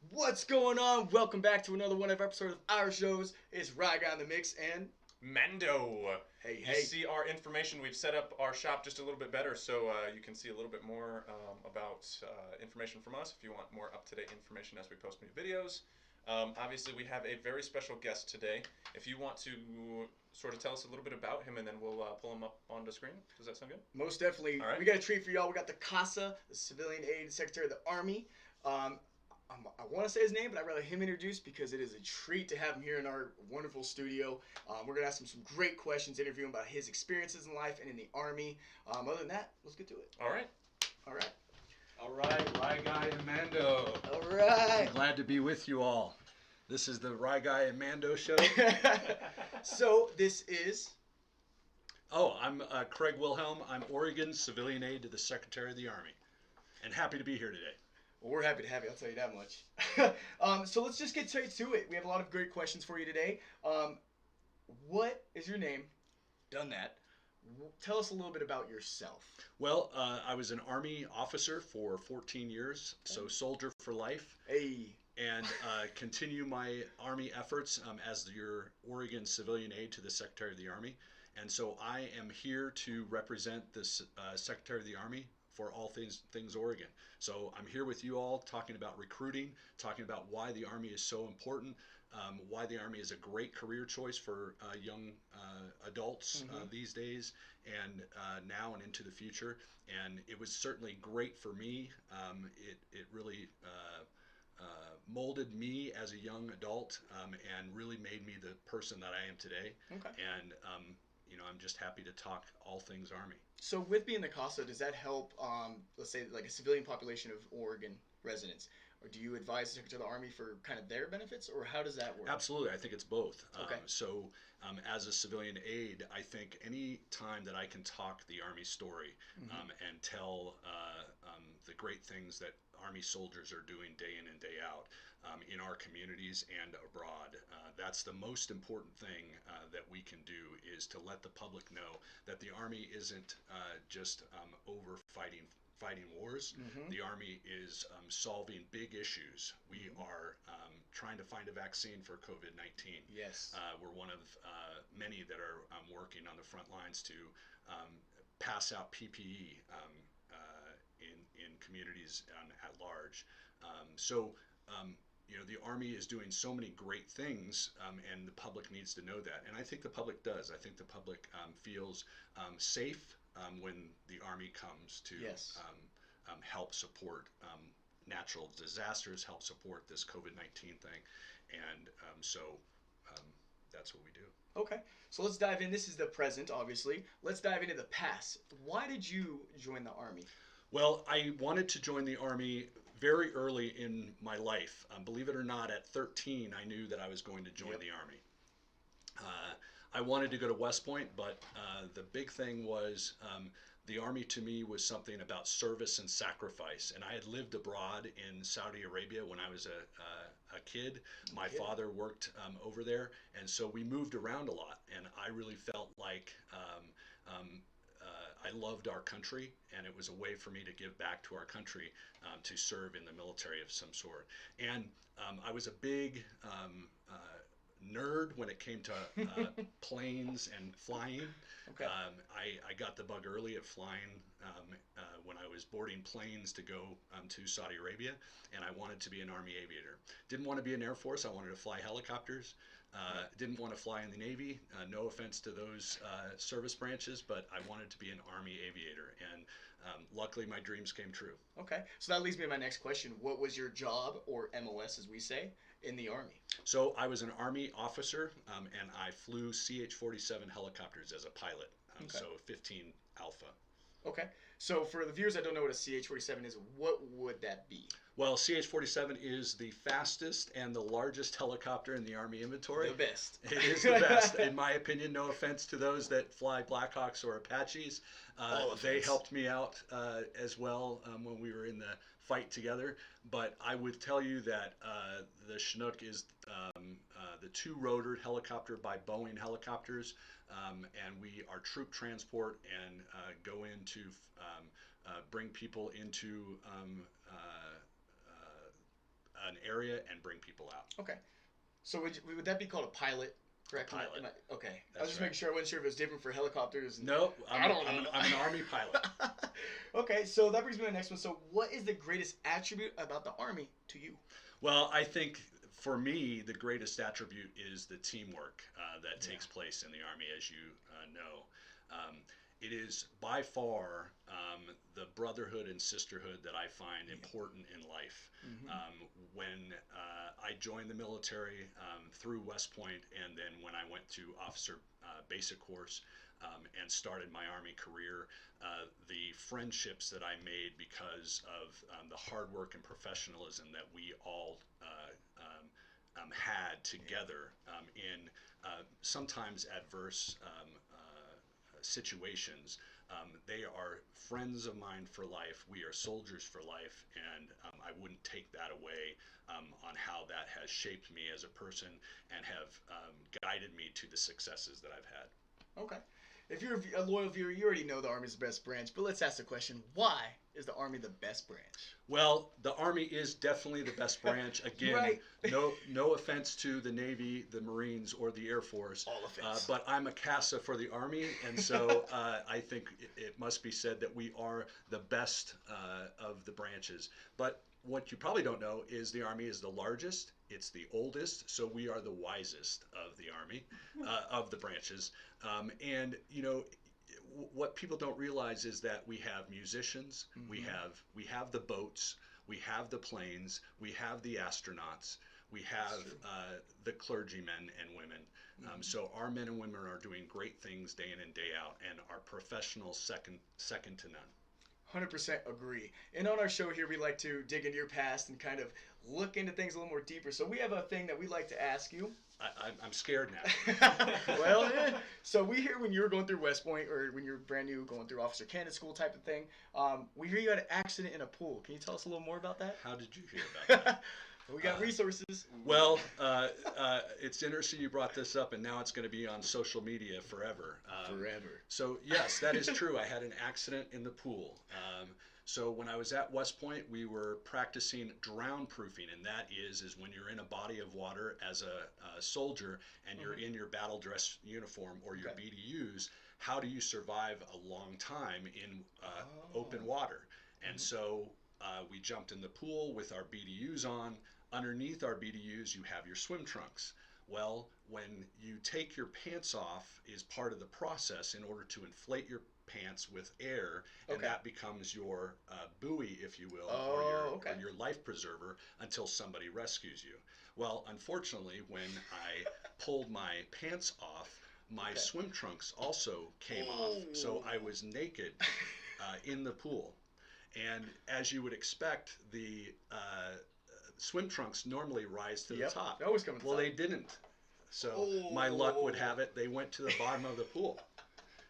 What's going on? Welcome back to another one of episodes of our shows. It's Rye Guy in the Mix and Mando. hey, You hey. see our information. We've set up our shop just a little bit better, so you can see a little bit more about information from us if you want more up-to-date information as we post new videos. Obviously, we have a very special guest today. If you want to sort of tell us a little bit about him, and then we'll pull him up on the screen. Does that sound good? Most definitely, All right. we got a treat for y'all. We got the CASA, the Civilian Aid Secretary of the Army. I want to say his name, but I'd rather him introduce because it is a treat to have him here in our wonderful studio. We're going to ask him some great questions, interview him about his experiences in life and in the Army. Other than that, let's get to it. All right. All right. All right, Rye Guy and Mando. All right. Glad to be with you all. This is the Rye Guy and Mando show. So, this is... I'm Craig Wilhelm. I'm Oregon Civilian Aide to the Secretary of the Army. And happy to be here today. Well, we're happy to have you, I'll tell you that much. So let's just get straight to it. We have a lot of great questions for you today. What is your name? Done that. Tell us a little bit about yourself. Well, I was an Army officer for 14 years, so soldier for life. Hey. And continue my Army efforts as your Oregon Civilian Aide to the Secretary of the Army. And so I am here to represent the Secretary of the Army for all things Oregon. So I'm here with you all talking about recruiting, talking about why the Army is so important, why the Army is a great career choice for young adults these days and now and into the future. And it was certainly great for me. It really molded me as a young adult and really made me the person that I am today. Okay. And I'm just happy to talk all things Army. So with being the CASA, does that help, let's say, like a civilian population of Oregon residents? Or do you advise the Secretary of the Army for kind of their benefits, or how does that work? Absolutely, I think it's both. Okay. As a civilian aide, I think any time that I can talk the Army story and tell the great things that Army soldiers are doing day in and day out in our communities and abroad, that's the most important thing that we can do, is to let the public know that the Army isn't just over fighting wars. The Army is solving big issues. We are trying to find a vaccine for COVID-19. Yes. We're one of many that are working on the front lines to pass out PPE in communities at large. The Army is doing so many great things, and the public needs to know that. And I think the public does. I think the public feels safe when the Army comes to Yes. help support natural disasters, help support this COVID-19 thing. And that's what we do. Okay, so let's dive in. This is the present, obviously. Let's dive into the past. Why did you join the Army? Well, I wanted to join the Army very early in my life. Believe it or not, at 13, I knew that I was going to join the Army. I wanted to go to West Point, but the big thing was the Army to me was something about service and sacrifice. And I had lived abroad in Saudi Arabia when I was a kid. My father worked over there, and so we moved around a lot. And I really felt like I loved our country, and it was a way for me to give back to our country, to serve in the military of some sort. And I was a big nerd when it came to planes and flying. Okay. I got the bug early at flying when I was boarding planes to go to Saudi Arabia, and I wanted to be an Army aviator. Didn't want to be in Air Force. I wanted to fly helicopters. Didn't want to fly in the Navy. No offense to those service branches, but I wanted to be an Army aviator, and luckily my dreams came true. Okay, so that leads me to my next question. What was your job, or MOS as we say, in the Army? So I was an Army officer, and I flew CH-47 helicopters as a pilot, so 15 Alpha. Okay, so for the viewers that don't know what a CH-47 is, what would that be? Well, CH-47 is the fastest and the largest helicopter in the Army inventory. The best. It is the best, in my opinion. No offense to those that fly Blackhawks or Apaches. They helped me out as well when we were in the fight together. But I would tell you that the Chinook is the two-rotored helicopter by Boeing Helicopters, and we are troop transport and go in to an area and bring people out. Okay. So would that be called a pilot? Correct. Pilot. Okay. I That's was just right. making sure. I wasn't sure if it was different for helicopters. No, I don't know. I'm an Army pilot. Okay, so that brings me to the next one. So, what is the greatest attribute about the Army to you? Well, I think for me, the greatest attribute is the teamwork that takes place in the Army, as you know. It is by far the brotherhood and sisterhood that I find important in life. When I joined the military through West Point, and then when I went to officer basic course and started my Army career, the friendships that I made because of the hard work and professionalism that we all had together in sometimes adverse situations. They are friends of mine for life. We are soldiers for life, and I wouldn't take that away on how that has shaped me as a person and have guided me to the successes that I've had. Okay. If you're a loyal viewer, you already know the Army's the best branch, but let's ask the question, why is the Army the best branch? Well, the Army is definitely the best branch. Again, Right. no offense to the Navy, the Marines, or the Air Force. All offense. But I'm a CASA for the Army, and so I think it must be said that we are the best of the branches. But what you probably don't know is the Army is the largest, it's the oldest, so we are the wisest of the Army, of the branches. And, you know, what people don't realize is that we have musicians, we have the boats, we have the planes, we have the astronauts, we have the clergymen and women. So our men and women are doing great things day in and day out, and are professionals second to none. 100% agree. And on our show here, we like to dig into your past and kind of look into things a little more deeper. So we have a thing that we like to ask you. I'm scared now. Well, so we hear when you were going through West Point, or when you were brand new going through Officer Candidate School type of thing, we hear you had an accident in a pool. Can you tell us a little more about that? How did you hear about that? We got resources. Well, it's interesting you brought this up, and now it's going to be on social media forever. Forever. So yes, that is true. I had an accident in the pool. So when I was at West Point, we were practicing drown proofing, and that is when you're in a body of water as a soldier, and you're in your battle dress uniform or your BDUs. How do you survive a long time in open water? And so we jumped in the pool with our BDUs on. Underneath our BDUs, you have your swim trunks. Well, when you take your pants off is part of the process in order to inflate your pants with air, and that becomes your buoy, if you will, or your life preserver until somebody rescues you. Well, unfortunately, when I pulled my pants off, my swim trunks also came off, so I was naked in the pool. And as you would expect, the swim trunks normally rise to the top. They always come to the top. They didn't. So my luck would have it, they went to the bottom of the pool.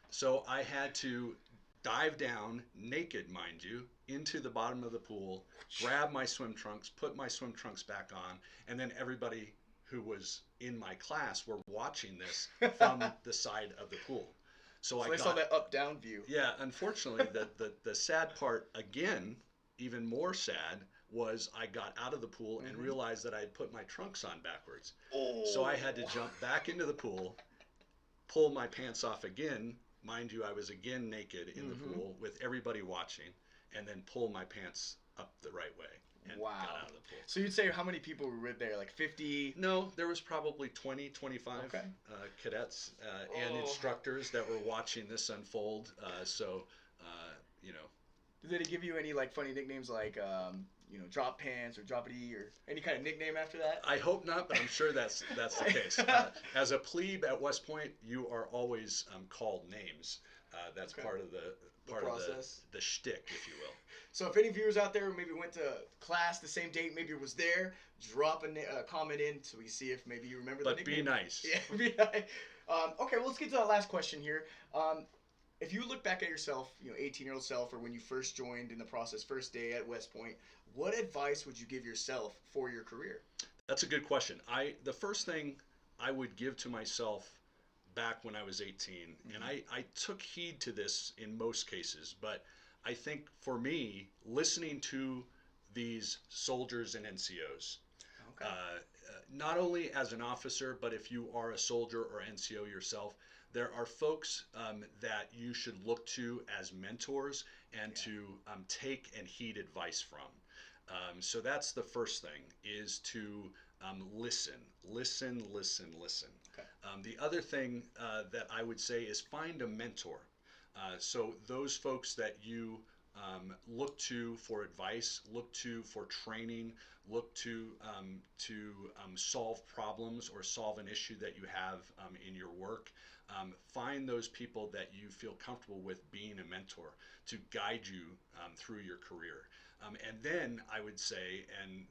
So I had to dive down, naked, mind you, into the bottom of the pool, grab my swim trunks, put my swim trunks back on, and then everybody who was in my class were watching this from the side of the pool. So I saw that up-down view. Yeah, unfortunately, the sad part, again, even more sad, was I got out of the pool and realized that I had put my trunks on backwards. So I had to jump back into the pool, pull my pants off again. Mind you, I was again naked in the pool with everybody watching, and then pull my pants up the right way and got out of the pool. So you'd say how many people were there? Like 50? No, there was probably 20, 25 cadets and instructors that were watching this unfold. You know. Did they give you any like funny nicknames like Drop Pants or Droppity or any kind of nickname after that? I hope not, but I'm sure that's the case. As a plebe at West Point, you are always called names. That's part of the process, the shtick, if you will. So if any viewers out there maybe went to class the same date, maybe was there, drop a comment in so we see if maybe you remember the nickname. But be nice. Yeah, be nice. Okay, well, let's get to that last question here. If you look back at yourself, 18-year-old self, or when you first joined in the process, first day at West Point, what advice would you give yourself for your career? That's a good question. The first thing I would give to myself back when I was 18, and I took heed to this in most cases, but I think for me, listening to these soldiers and NCOs, Okay. Not only as an officer, but if you are a soldier or NCO yourself, there are folks that you should look to as mentors and to take and heed advice from. So that's the first thing, is to listen. Okay. The other thing that I would say is find a mentor. So those folks that you look to for advice, look to for training, look to solve problems or solve an issue that you have in your work. Find those people that you feel comfortable with being a mentor to guide you through your career. And then I would say, and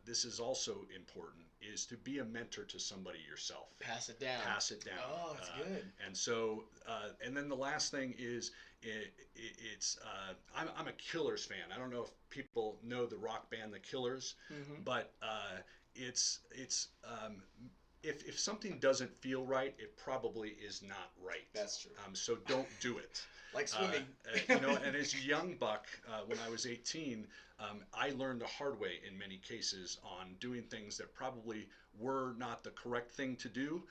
this is also important, is to be a mentor to somebody yourself. Pass it down. Pass it down. Oh, that's good. And so, and then the last thing is, I'm a Killers fan. I don't know if people know the rock band The Killers, but if something doesn't feel right, it probably is not right. That's true. So don't do it. Like swimming. And as a young buck, when I was 18, I learned the hard way in many cases on doing things that probably were not the correct thing to do.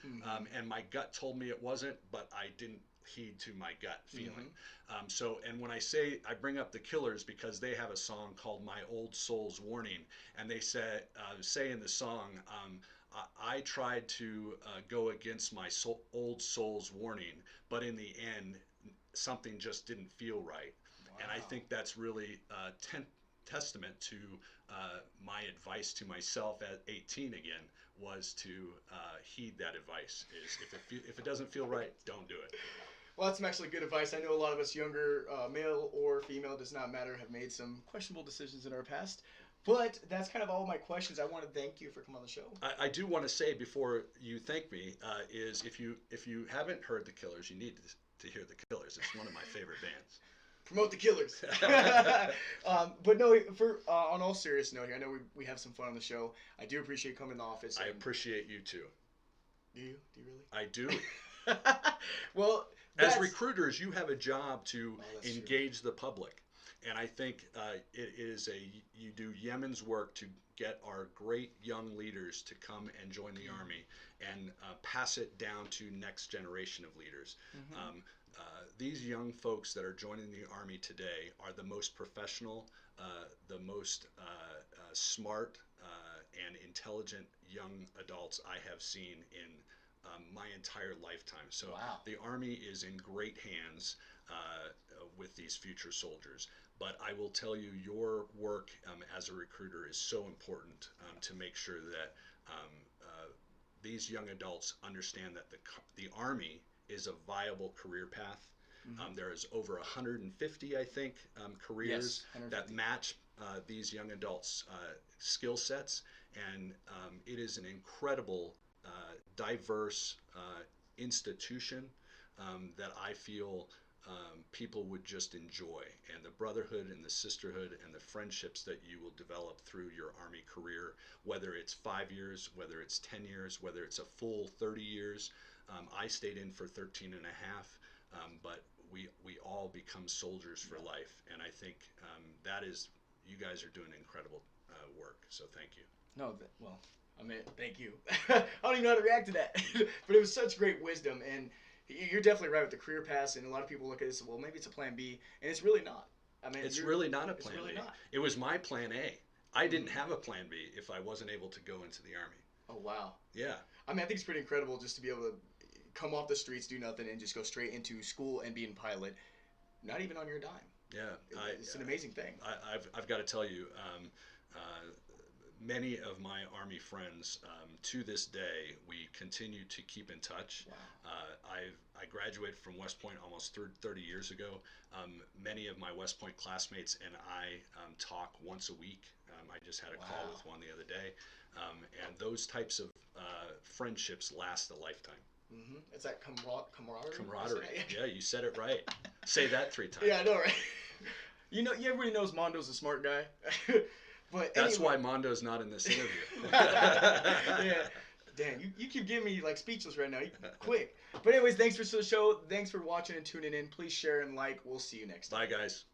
And my gut told me it wasn't, but I didn't heed to my gut feeling. And when I bring up the Killers because they have a song called My Old Soul's Warning, and they say in the song, I tried to go against my old soul's warning, but in the end, something just didn't feel right. Wow. And I think that's really testament to my advice to myself at 18 again, was to heed that advice. Is if it doesn't feel right, don't do it. Well, that's some actually good advice. I know a lot of us younger, male or female, does not matter, have made some questionable decisions in our past. But that's kind of all my questions. I want to thank you for coming on the show. I do want to say before you thank me, is if you haven't heard the Killers, you need to hear the Killers. It's one of my favorite bands. Promote the Killers. But no, on all serious note here, I know we have some fun on the show. I do appreciate coming to the office. I appreciate you too. Do you? Do you really? I do. Well, as recruiters, you have a job to engage true. The public. And I think you do yeoman's work to get our great young leaders to come and join the Army and pass it down to next generation of leaders. These young folks that are joining the Army today are the most professional, the most smart and intelligent young adults I have seen in my entire lifetime. So wow. The Army is in great hands with these future soldiers. But I will tell you, your work as a recruiter is so important to make sure that these young adults understand that the Army is a viable career path. There is over 150, I think, careers that match these young adults' skill sets, and it is an incredible, diverse institution that I feel people would just enjoy, and the brotherhood and the sisterhood and the friendships that you will develop through your Army career, whether it's 5 years, whether it's 10 years, whether it's a full 30 years. I stayed in for 13 and a half, but we all become soldiers for life, and I think you guys are doing incredible work, so thank you. No, well, I mean, thank you. I don't even know how to react to that, but it was such great wisdom, and you're definitely right with the career pass, and a lot of people look at this and, well, maybe it's a plan B, and it's really not. I mean, it's really not a plan really B. Not. It was my plan A. I didn't have a plan B if I wasn't able to go into the Army. Oh, wow. Yeah. I mean, I think it's pretty incredible just to be able to come off the streets, do nothing, and just go straight into school and being a pilot, not even on your dime. Yeah. It's an amazing thing. I've got to tell you, many of my Army friends, to this day, we continue to keep in touch. Wow. I graduated from West Point almost 30 years ago. Many of my West Point classmates and I talk once a week. I just had a call with one the other day. And those types of friendships last a lifetime. It's that camaraderie. Camaraderie. Yeah, you said it right. Say that 3 times. Yeah, I know, right? Everybody knows Mondo's a smart guy. But that's why Mondo's not in this interview. Yeah. Damn, you keep giving me like speechless right now. Quick. But anyways, thanks for the show. Thanks for watching and tuning in. Please share and like. We'll see you next time. Bye, guys.